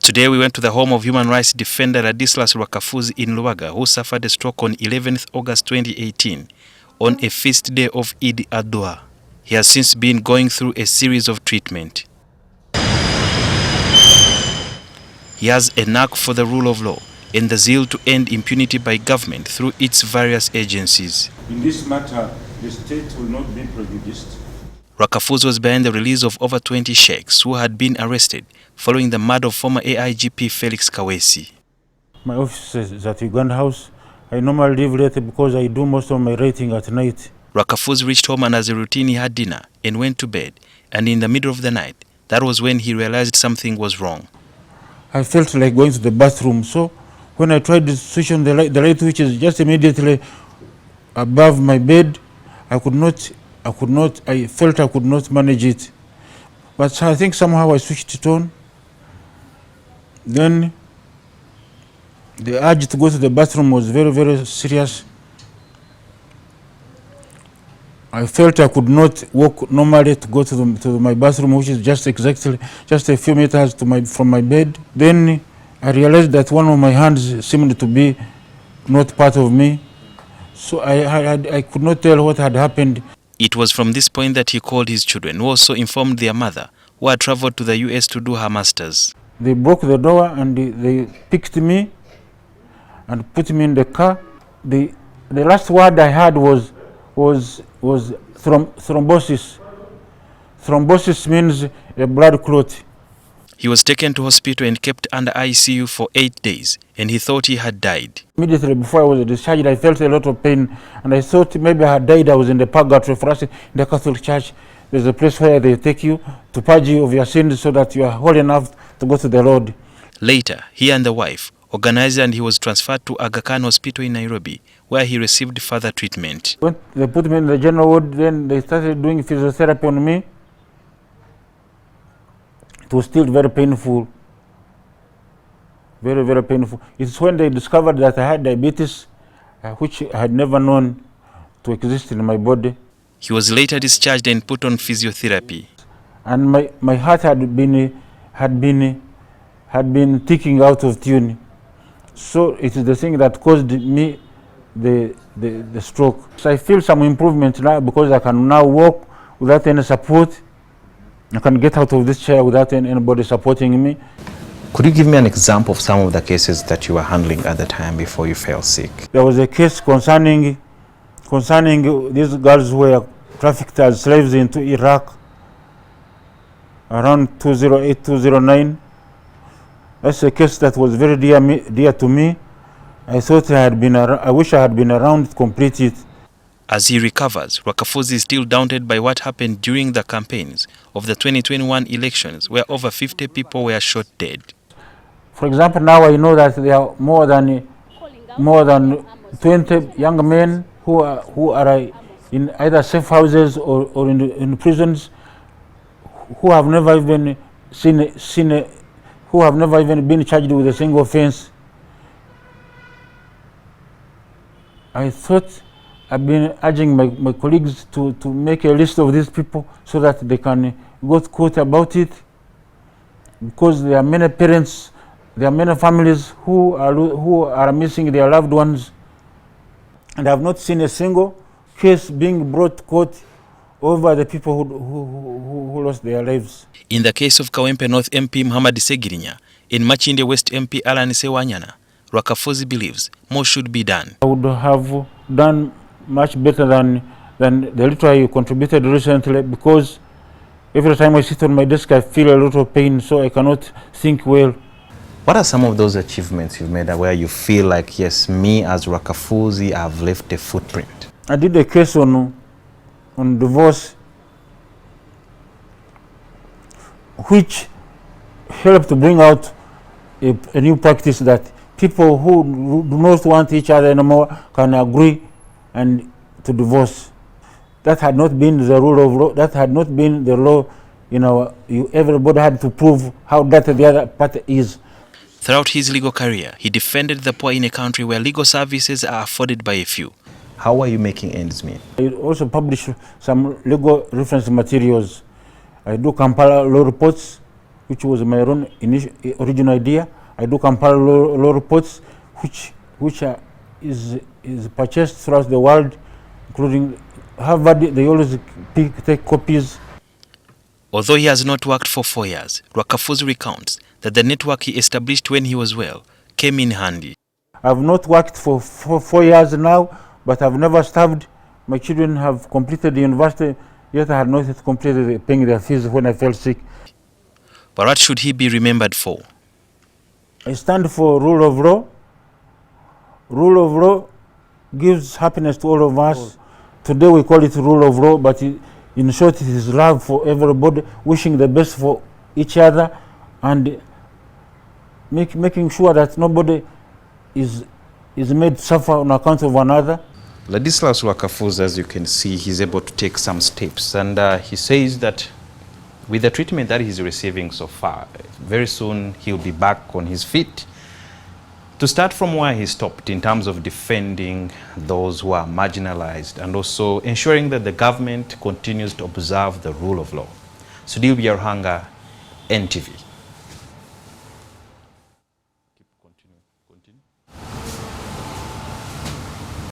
Today we went to the home of human rights defender Ladislaus Rwakafuzi in Luwaga, who suffered a stroke on 11th August 2018 on a feast day of Eid al-Adha. He has since been going through a series of treatment. He has a knack for the rule of law and the zeal to end impunity by government through its various agencies. In this matter, the state will not be prejudiced. Rakafoos was behind the release of over 20 sheikhs who had been arrested following the murder of former AIGP Felix Kawesi. My office is at Uganda House. I normally leave late because I do most of my writing at night. Rakafoos reached home and as a routine he had dinner and went to bed. And in the middle of the night, that was when he realized something was wrong. I felt like going to the bathroom. So when I tried to switch on the light which is just immediately above my bed, I felt I could not manage it. But I think somehow I switched it on. Then the urge to go to the bathroom was very, very serious. I felt I could not walk normally to go to my bathroom, which is just a few meters from my bed. Then I realized that one of my hands seemed to be not part of me. So I could not tell what had happened. It was from this point that he called his children, who also informed their mother, who had traveled to the US to do her master's. They broke the door and they picked me and put me in the car. The last word I had was thrombosis. Thrombosis means a blood clot. He was taken to hospital and kept under ICU for 8 days, and he thought he had died. Immediately before I was discharged, I felt a lot of pain, and I thought maybe I had died. I was in the purgatory. For us in the Catholic Church, there's a place where they take you to purge you of your sins so that you are holy enough to go to the Lord. Later, he and the wife organized and he was transferred to Aga Khan Hospital in Nairobi, where he received further treatment. When they put me in the general ward, then they started doing physiotherapy on me. It was still very painful, very, very painful. It's when they discovered that I had diabetes, which I had never known to exist in my body. He was later discharged and put on physiotherapy. And my heart had been ticking out of tune. So it is the thing that caused me the stroke. So I feel some improvement now because I can now walk without any support. I can get out of this chair without anybody supporting me. Could you give me an example of some of the cases that you were handling at the time before you fell sick? There was a case concerning these girls who were trafficked as slaves into Iraq around 2008, 2009. That's a case that was very dear to me. I thought I wish I had been around to complete it. As he recovers, Rakafoos is still daunted by what happened during the campaigns of the 2021 elections, where over 50 people were shot dead. For example, now I know that there are more than 20 young men who are in either safe houses or in prisons, who have never even who have never even been charged with a single offense. I thought I've been urging my colleagues to make a list of these people so that they can go to court about it, because there are many parents, there are many families who are missing their loved ones, and I have not seen a single case being brought to court over the people who lost their lives. In the case of Kawempe North MP Muhammad Segirinya, in Machinde West MP Alan Sewanyana, Rakafoos believes more should be done. I would have done much better than the little I contributed recently, because every time I sit on my desk I feel a lot of pain, so I cannot think well. What are some of those achievements you've made where you feel like, yes, me as Rakafoos, I've left a footprint? I did a case on divorce, which helped to bring out a new practice that people who do not want each other anymore can agree and to divorce. That had not been the rule of law. That had not been the law. Everybody had to prove how dirty the other party is. Throughout his legal career, he defended the poor in a country where legal services are afforded by a few. How are you making ends meet? I also publish some legal reference materials. I do Kampala law reports which was my own original idea. I do compile law reports, which is purchased throughout the world, including Harvard. They always take copies. Although he has not worked for 4 years, Rwakafuzi recounts that the network he established when he was well came in handy. I've not worked for 4 years now, but I've never starved. My children have completed the university, yet I had not yet completed paying their fees when I fell sick. But what should he be remembered for? I stand for rule of law. Rule of law gives happiness to all of us. Today we call it rule of law, but in short it is love for everybody, wishing the best for each other, and making sure that nobody is made to suffer on account of another. Ladislaus Rwakafuzi, as you can see, he's able to take some steps, and he says that with the treatment that he's receiving so far, very soon he'll be back on his feet to start from where he stopped in terms of defending those who are marginalized and also ensuring that the government continues to observe the rule of law. Sudhir Byaruhanga, NTV.